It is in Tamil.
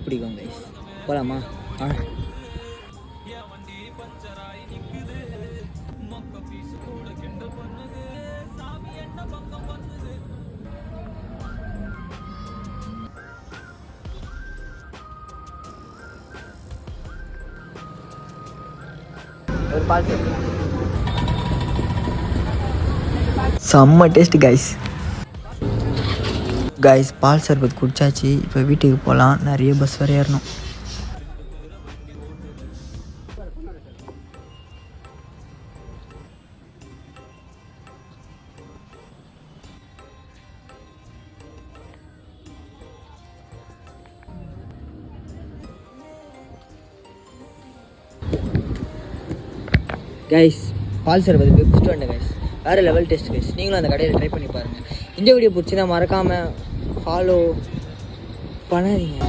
பிடிக்கும் கைஸ். போகலாமா? ஆ ஒரு பால் செம்ம டேஸ்ட் கைஸ். கைஸ் பால் சர்பத் குடிச்சாச்சு. இப்போ வீட்டுக்கு போகலாம். நிறைய பஸ் வேறு ஏறணும். கைஸ் பால் சர்பத் போய் குடிச்சிட்டு வந்தேன் கைஸ். வேறு லெவல் டேஸ்ட் கைஸ். நீங்களும் அந்த கடையில் ட்ரை பண்ணி பாருங்கள். இந்த வீடியோ பிடிச்சினா மறக்காமல் ஃபாலோ பண்ணாதீங்க.